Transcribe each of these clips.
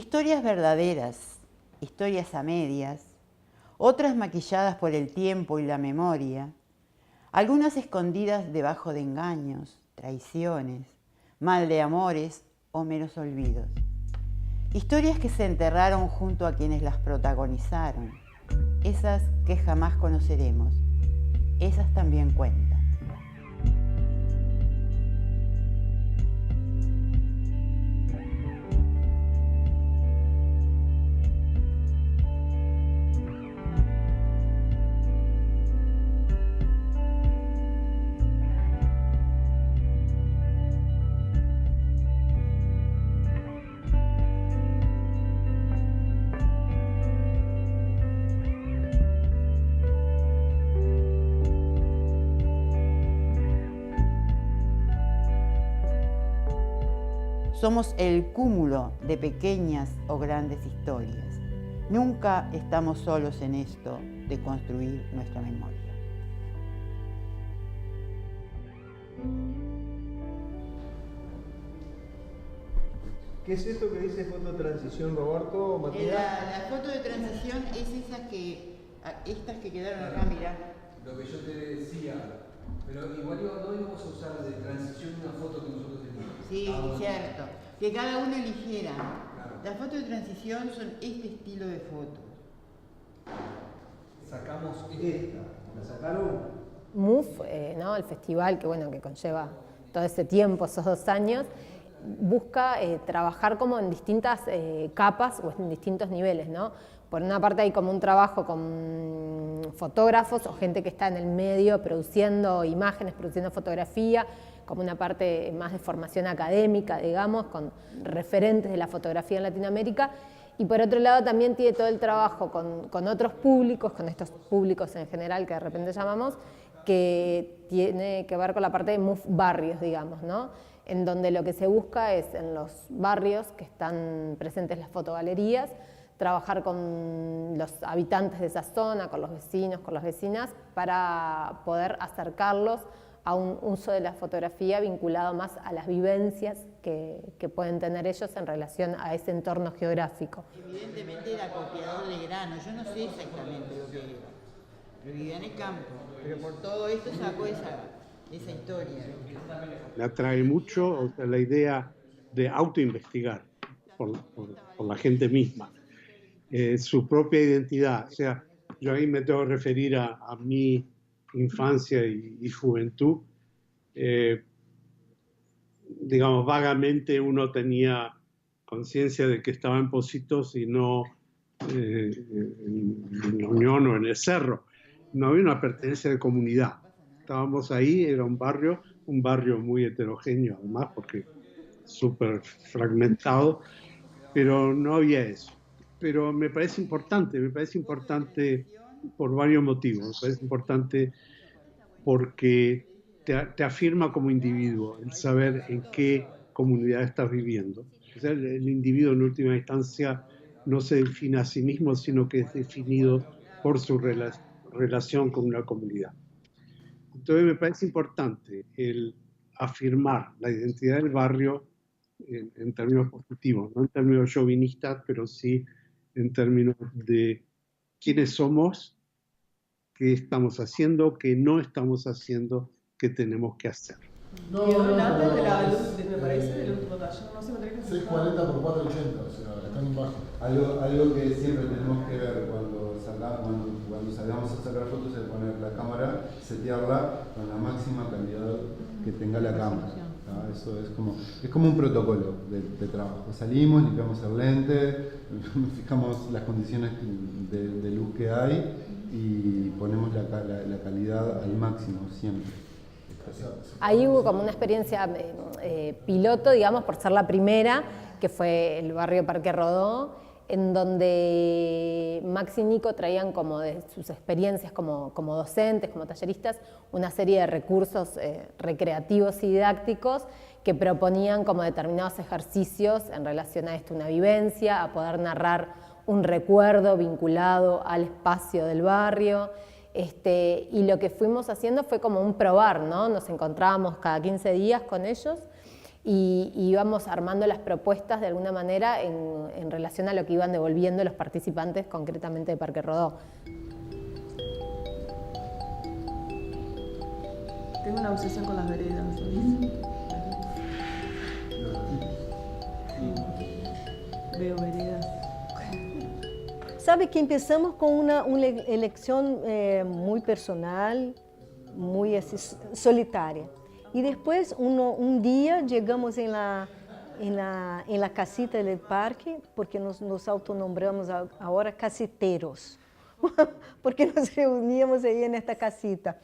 Historias verdaderas, historias a medias, otras maquilladas por el tiempo y la memoria, algunas escondidas debajo de engaños, traiciones, mal de amores o meros olvidos. Historias que se enterraron junto a quienes las protagonizaron, esas que jamás conoceremos, esas también cuentan. Somos el cúmulo de pequeñas o grandes historias. Nunca estamos solos en esto de construir nuestra memoria. ¿Qué es esto que dice fototransición, Roberto, Matías? La foto de transición es estas que quedaron acá, mirá. Lo que yo te decía, pero igual no íbamos a usar de transición una foto que nosotros teníamos. Sí, cierto. Que cada uno eligiera. Claro. Las fotos de transición son este estilo de fotos. Sacamos Esta, ¿la sacaron? MUF, ¿no? El festival que conlleva todo ese tiempo, esos 2 años, busca trabajar como en distintas capas o en distintos niveles, ¿no? Por una parte hay como un trabajo con fotógrafos o gente que está en el medio produciendo imágenes, produciendo fotografía, como una parte más de formación académica, digamos, con referentes de la fotografía en Latinoamérica. Y por otro lado también tiene todo el trabajo con otros públicos, con estos públicos en general que de repente llamamos, que tiene que ver con la parte de MUF barrios, digamos, ¿no? En donde lo que se busca es en los barrios que están presentes las fotogalerías, trabajar con los habitantes de esa zona, con los vecinos, con las vecinas, para poder acercarlos a un uso de la fotografía vinculado más a las vivencias que pueden tener ellos en relación a ese entorno geográfico. Evidentemente era copiador de grano, yo no sé exactamente lo que era, pero vivía en el campo, pero por todo esto sacó esa historia. Me atrae mucho la idea de autoinvestigar por la gente misma, su propia identidad. O sea, yo ahí me tengo que referir a mi infancia y juventud. Digamos, vagamente uno tenía conciencia de que estaba en Pocitos y no en la Unión o en el Cerro. No había una pertenencia de comunidad. Estábamos ahí, era un barrio muy heterogéneo además, porque súper fragmentado, pero no había eso. Pero me parece importante por varios motivos. Me parece importante porque te afirma como individuo el saber en qué comunidad estás viviendo. O sea, el individuo en última instancia no se define a sí mismo, sino que es definido por su relación con una comunidad. Entonces me parece importante el afirmar la identidad del barrio en términos positivos, no en términos chauvinistas, pero sí en términos de quiénes somos, qué estamos haciendo, qué no estamos haciendo, qué tenemos que hacer. No, antes de la luz, me parece, del último taller, no sé, me tenés que 640 por 480, o sea, están bajo. Algo que siempre tenemos que ver cuando salgamos a sacar fotos es poner la cámara, setearla con la máxima calidad que tenga la cámara. ¿No? Eso es como un protocolo de trabajo. Salimos, limpiamos el lente, fijamos las condiciones de luz que hay y ponemos la calidad al máximo siempre. Ahí hubo como una experiencia piloto, digamos, por ser la primera, que fue el barrio Parque Rodó, en donde Max y Nico traían como de sus experiencias como docentes, como talleristas, una serie de recursos recreativos y didácticos que proponían como determinados ejercicios en relación a esto, una vivencia, a poder narrar un recuerdo vinculado al espacio del barrio. Y lo que fuimos haciendo fue como un probar, ¿no? Nos encontrábamos cada 15 días con ellos y íbamos armando las propuestas de alguna manera en relación a lo que iban devolviendo los participantes concretamente de Parque Rodó. Tengo una obsesión con las veredas, ¿sabes? Veo veredas. Sabe que empezamos con una elección muy personal, muy así, solitaria. Y después un día llegamos en la casita del parque, porque nos autonombramos ahora caseteros, porque nos reuníamos ahí en esta casita.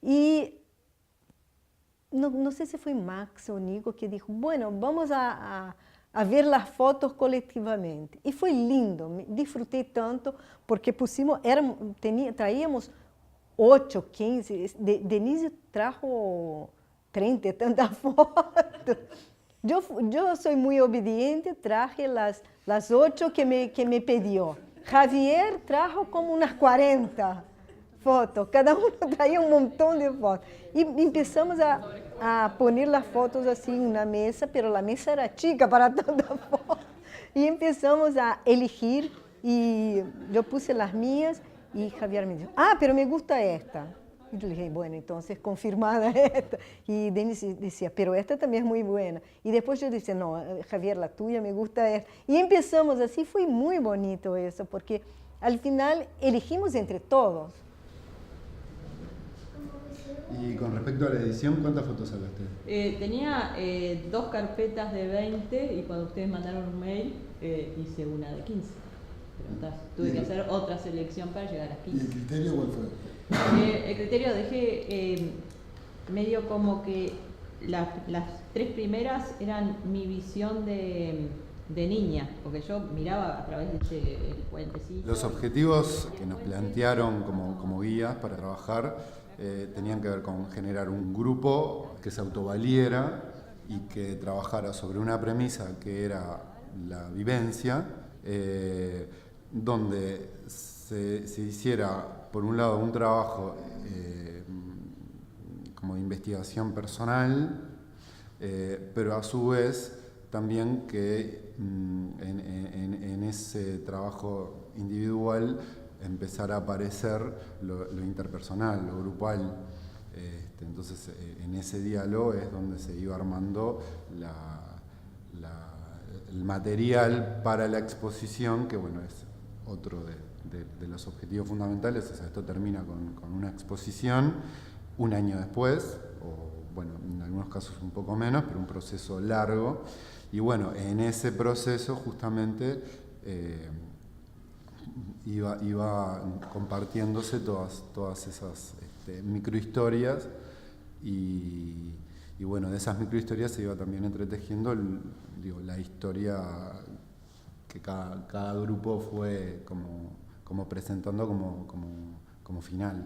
Y no sé si fue Max o Nico que dijo, bueno, vamos a ver las fotos colectivamente. Y fue lindo, disfruté tanto, porque traíamos 8, 15, Denise trajo 30 y tantas fotos. Yo soy muy obediente, traje las 8 que me pidió. Javier trajo como unas 40 fotos, cada uno traía un montón de fotos. Y empezamos a poner las fotos así en una mesa, pero la mesa era chica para tantas fotos. Y empezamos a elegir, y yo puse las mías, y Javier me dijo, pero me gusta esta. Y yo le dije, bueno, entonces confirmada esta. Y Denis decía, pero esta también es muy buena. Y después yo decía, no, Javier, la tuya me gusta esta. Y empezamos así, fue muy bonito eso, porque al final elegimos entre todos. Y con respecto a la edición, ¿cuántas fotos sacaste? Tenía 2 carpetas de 20 y cuando ustedes mandaron un mail hice una de 15. Pero tuve que hacer otra selección para llegar a 15. ¿Y el criterio cuál fue? El criterio dejé medio como que las 3 primeras eran mi visión de niña, porque yo miraba a través de ese puentecito. Los objetivos que nos plantearon como guías para trabajar tenían que ver con generar un grupo que se autovaliera y que trabajara sobre una premisa que era la vivencia, donde se hiciera, por un lado, un trabajo como de investigación personal, pero a su vez también que en ese trabajo individual empezar a aparecer lo interpersonal, lo grupal. Entonces, en ese diálogo es donde se iba armando el material para la exposición, que bueno, es otro de los objetivos fundamentales. O sea, esto termina con una exposición un año después, o bueno, en algunos casos un poco menos, pero un proceso largo. Y bueno, en ese proceso justamente iba compartiéndose todas esas microhistorias y bueno, de esas microhistorias se iba también entretejiendo la historia que cada grupo fue como presentando como final.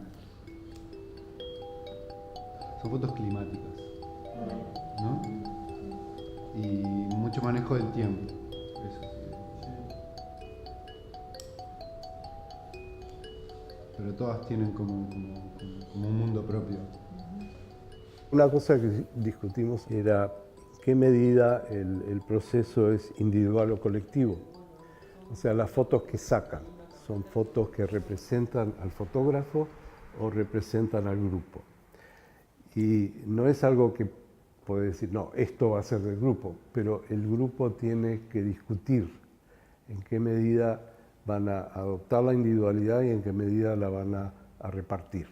Son fotos climáticas, ¿no? Y mucho manejo del tiempo. Eso sí. Pero todas tienen como un mundo propio. Una cosa que discutimos era qué medida el proceso es individual o colectivo. O sea, las fotos que sacan, ¿son fotos que representan al fotógrafo o representan al grupo? Y no es algo que puede decir, no, esto va a ser del grupo, pero el grupo tiene que discutir en qué medida van a adoptar la individualidad y en qué medida la van a repartir.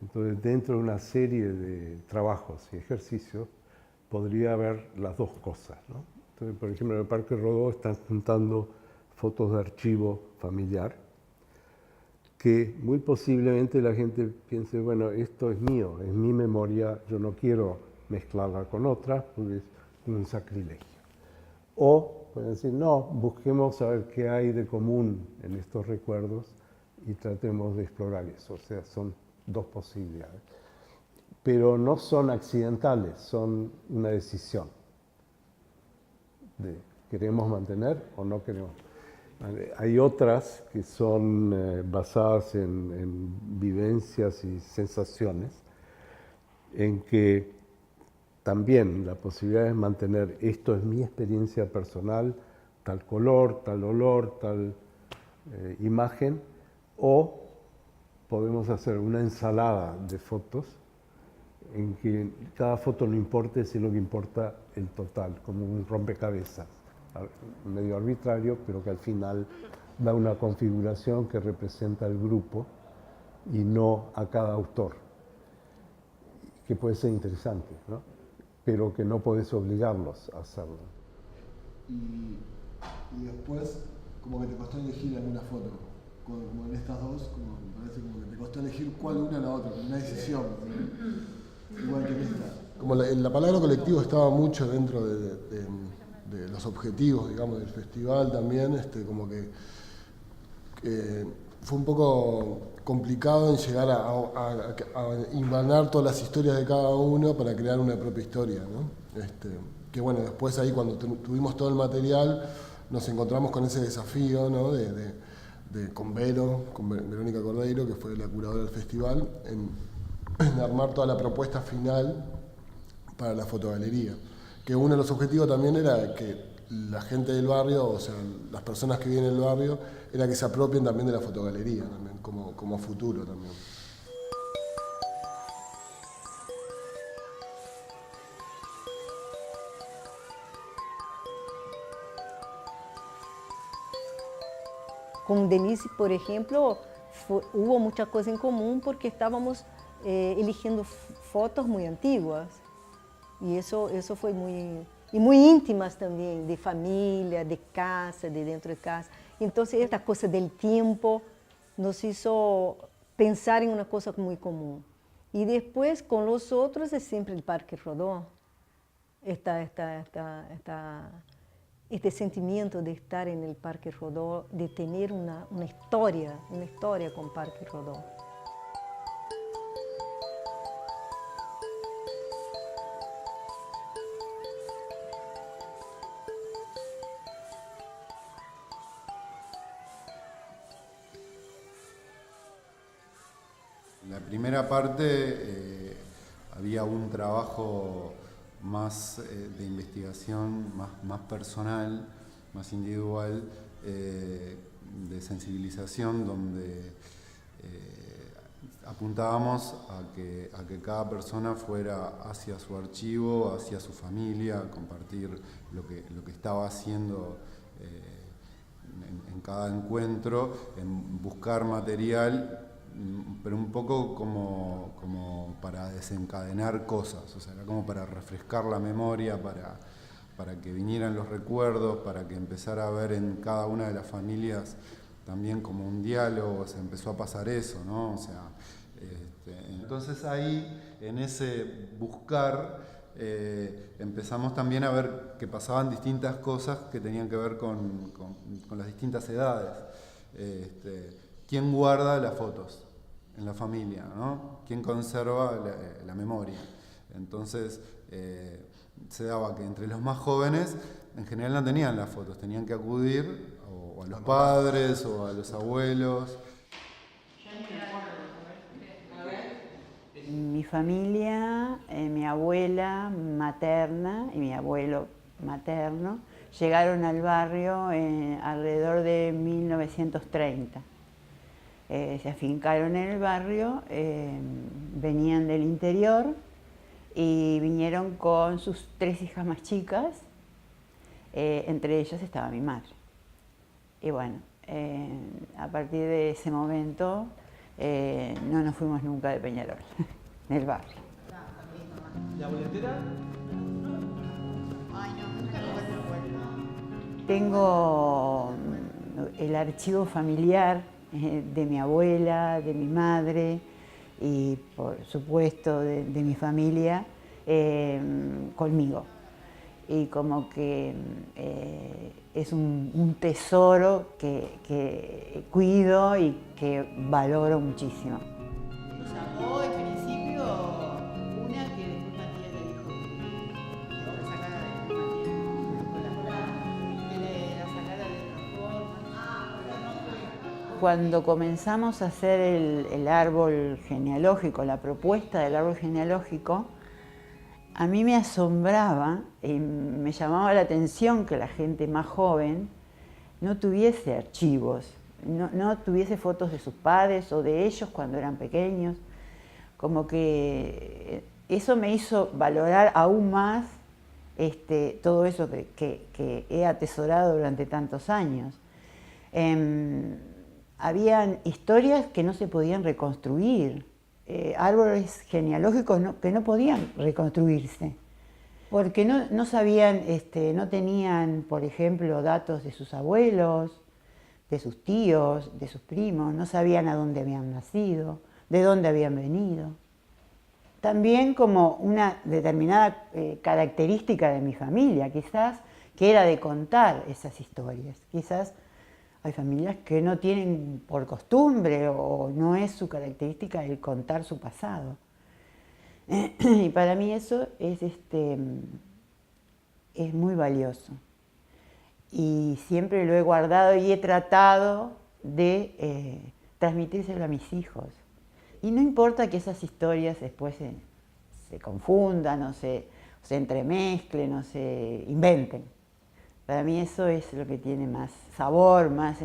Entonces, dentro de una serie de trabajos y ejercicios, podría haber las dos cosas, ¿no? Entonces, por ejemplo, en el Parque Rodó están juntando fotos de archivo familiar, que muy posiblemente la gente piense, bueno, esto es mío, es mi memoria, yo no quiero mezclarla con otras, porque es un sacrilegio. O pueden decir, no, busquemos saber qué hay de común en estos recuerdos y tratemos de explorar eso. O sea, son dos posibilidades. Pero no son accidentales, son una decisión de queremos mantener o no queremos. Hay otras que son basadas en vivencias y sensaciones, en que también la posibilidad es mantener, esto es mi experiencia personal, tal color, tal olor, tal imagen, o podemos hacer una ensalada de fotos en que cada foto no importe, sino que importa el total, como un rompecabezas, medio arbitrario, pero que al final da una configuración que representa al grupo y no a cada autor, que puede ser interesante, ¿no? Pero que no podés obligarlos a hacerlo. Y después, como que te costó elegir alguna foto, como en estas dos, como me parece como que te costó elegir cuál una a la otra, como una decisión, ¿sí? Igual que en esta. Como la palabra colectivo estaba mucho dentro de los objetivos, digamos, del festival también, como que fue un poco complicado en llegar a hilvanar todas las historias de cada uno para crear una propia historia, ¿no? Que bueno, después ahí cuando tuvimos todo el material nos encontramos con ese desafío, ¿no? Con Verónica Cordeiro, que fue la curadora del festival, en armar toda la propuesta final para la fotogalería. Que uno de los objetivos también era que la gente del barrio, o sea, las personas que viven en el barrio, era que se apropien también de la fotogalería, también, como futuro también. Con Denise, por ejemplo, hubo mucha cosa en común porque estábamos eligiendo fotos muy antiguas. Y eso fue muy íntimas también, de familia, de casa, de dentro de casa. Entonces, esta cosa del tiempo nos hizo pensar en una cosa muy común. Y después, con los otros, es siempre el Parque Rodó. Este sentimiento de estar en el Parque Rodó, de tener una historia con Parque Rodó. En la primera parte había un trabajo más de investigación, más personal, más individual, de sensibilización, donde apuntábamos a que cada persona fuera hacia su archivo, hacia su familia, a compartir lo que estaba haciendo en cada encuentro, en buscar material, pero un poco como para desencadenar cosas, o sea, era como para refrescar la memoria, para que vinieran los recuerdos, para que empezara a ver en cada una de las familias también como un diálogo, se empezó a pasar eso, ¿no? O sea, entonces ahí, en ese buscar, empezamos también a ver que pasaban distintas cosas que tenían que ver con las distintas edades. ¿Quién guarda las fotos en la familia, ¿no? ¿Quién conserva la memoria? Entonces, se daba que entre los más jóvenes, en general no tenían las fotos, tenían que acudir o a los padres o a los abuelos. Mi familia, mi abuela materna y mi abuelo materno llegaron al barrio alrededor de 1930. Se afincaron en el barrio, venían del interior y vinieron con sus 3 hijas más chicas, entre ellas estaba mi madre. Y bueno, a partir de ese momento no nos fuimos nunca de Peñarol, del barrio. ¿La boletera? Ay, no, nunca lo Tengo el archivo familiar de mi abuela, de mi madre y por supuesto de mi familia conmigo. Y como que es un tesoro que cuido y que valoro muchísimo. Nos llamó al principio una que después Matías le dijo que la sacara de que la sacara de otra forma. Cuando comenzamos a hacer el árbol genealógico, la propuesta del árbol genealógico, A mí me asombraba y me llamaba la atención que la gente más joven no tuviese archivos, no tuviese fotos de sus padres o de ellos cuando eran pequeños. Como que eso me hizo valorar aún más todo eso que he atesorado durante tantos años. Habían historias que no se podían reconstruir, árboles genealógicos que no podían reconstruirse, porque no sabían, no tenían, por ejemplo, datos de sus abuelos, de sus tíos, de sus primos, no sabían a dónde habían nacido, de dónde habían venido. También como una determinada característica de mi familia, quizás, que era de contar esas historias. Quizás hay familias que no tienen por costumbre o no es su característica el contar su pasado. Y para mí eso es muy valioso. Y siempre lo he guardado y he tratado de transmitírselo a mis hijos. Y no importa que esas historias después se confundan o se entremezclen o se inventen. Para mí eso es lo que tiene más sabor, más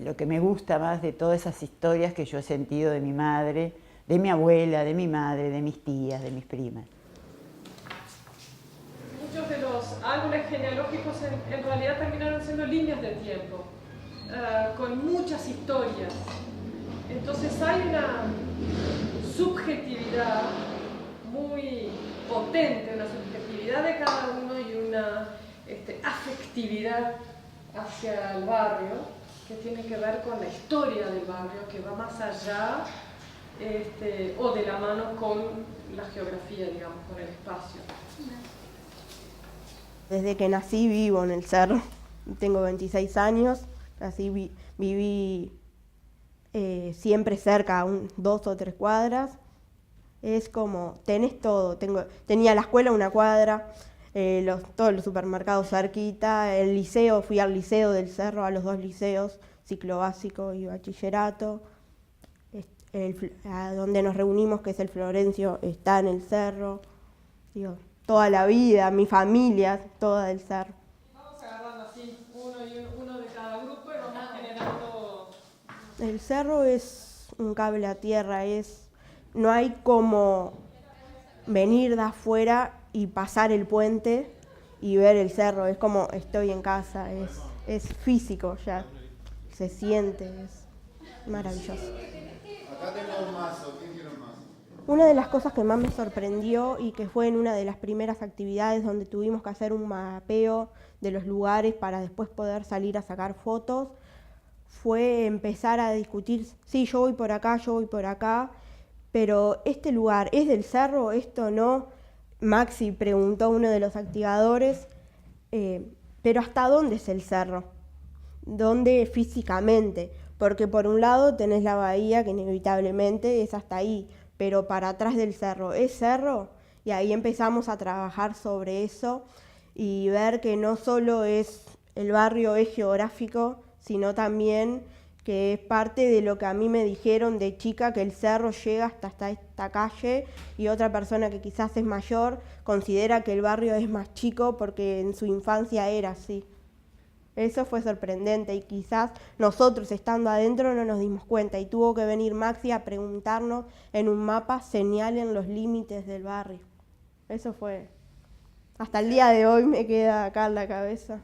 lo que me gusta más de todas esas historias que yo he sentido de mi madre, de mi abuela, de mi madre, de mis tías, de mis primas. Muchos de los árboles genealógicos en realidad terminaron siendo líneas de tiempo, con muchas historias. Entonces hay una subjetividad muy potente, una subjetividad de cada uno y una afectividad hacia el barrio que tiene que ver con la historia del barrio, que va más allá o de la mano con la geografía, digamos, con el espacio. Desde que nací vivo en el cerro, tengo 26 años, viví siempre cerca, 2 o 3 cuadras. Es como, tenés todo. Tenía la escuela una cuadra, todos los supermercados cerquita, el liceo, fui al liceo del cerro, a los 2 liceos, ciclo básico y bachillerato. A donde nos reunimos, que es el Florencio, está en el cerro. Digo, toda la vida, mi familia, toda del cerro. Vamos agarrando así, uno de cada grupo y vamos generando... El cerro es un cable a tierra, no hay como venir de afuera y pasar el puente y ver el cerro, es como estoy en casa, es físico ya, se siente, es maravilloso. Acá tengo un mazo, ¿quién quiere un mazo? Una de las cosas que más me sorprendió y que fue en una de las primeras actividades donde tuvimos que hacer un mapeo de los lugares para después poder salir a sacar fotos, fue empezar a discutir, sí, yo voy por acá, pero este lugar es del cerro, esto no. Maxi preguntó a uno de los activadores, pero ¿hasta dónde es el cerro? ¿Dónde físicamente? Porque por un lado tenés la bahía, que inevitablemente es hasta ahí, pero para atrás del cerro, ¿es cerro? Y ahí empezamos a trabajar sobre eso y ver que no solo el barrio es geográfico, sino también que es parte de lo que a mí me dijeron de chica, que el cerro llega hasta esta calle, y otra persona que quizás es mayor considera que el barrio es más chico porque en su infancia era así. Eso fue sorprendente y quizás nosotros estando adentro no nos dimos cuenta y tuvo que venir Maxi a preguntarnos en un mapa, señalen los límites del barrio. Eso fue, hasta el día de hoy me queda acá en la cabeza.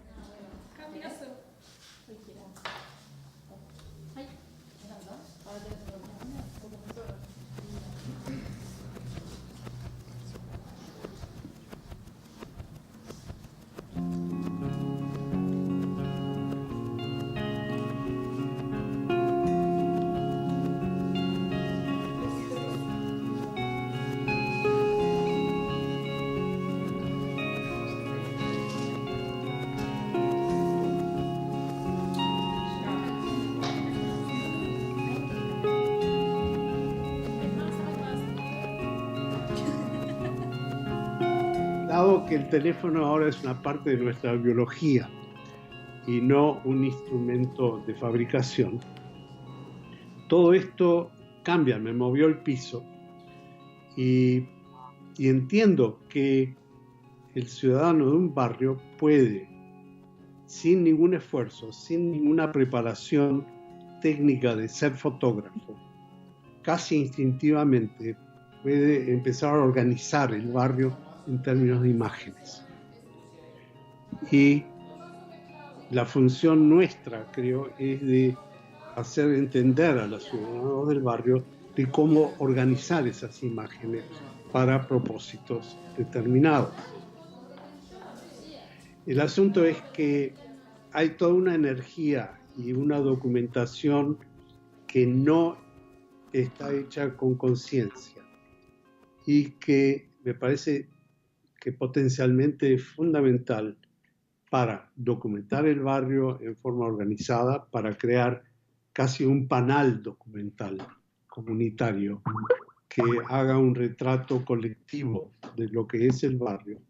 Dado que el teléfono ahora es una parte de nuestra biología y no un instrumento de fabricación, todo esto cambia, me movió el piso y Y entiendo que el ciudadano de un barrio puede, sin ningún esfuerzo, sin ninguna preparación técnica de ser fotógrafo, casi instintivamente puede empezar a organizar el barrio en términos de imágenes. Y la función nuestra, creo, es de hacer entender a los ciudadanos del barrio de cómo organizar esas imágenes para propósitos determinados. El asunto es que hay toda una energía y una documentación que no está hecha con conciencia y que me parece que potencialmente es fundamental para documentar el barrio en forma organizada, para crear casi un panel documental comunitario que haga un retrato colectivo de lo que es el barrio,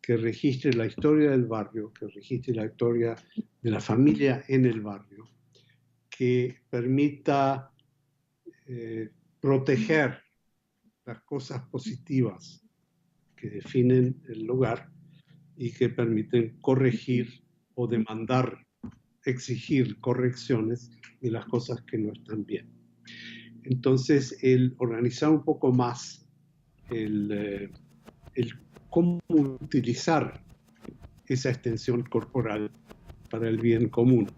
que registre la historia del barrio, que registre la historia de la familia en el barrio, que permita proteger las cosas positivas que definen el lugar y que permiten corregir o demandar, exigir correcciones de las cosas que no están bien. Entonces, el organizar un poco más el cómo utilizar esa extensión corporal para el bien común.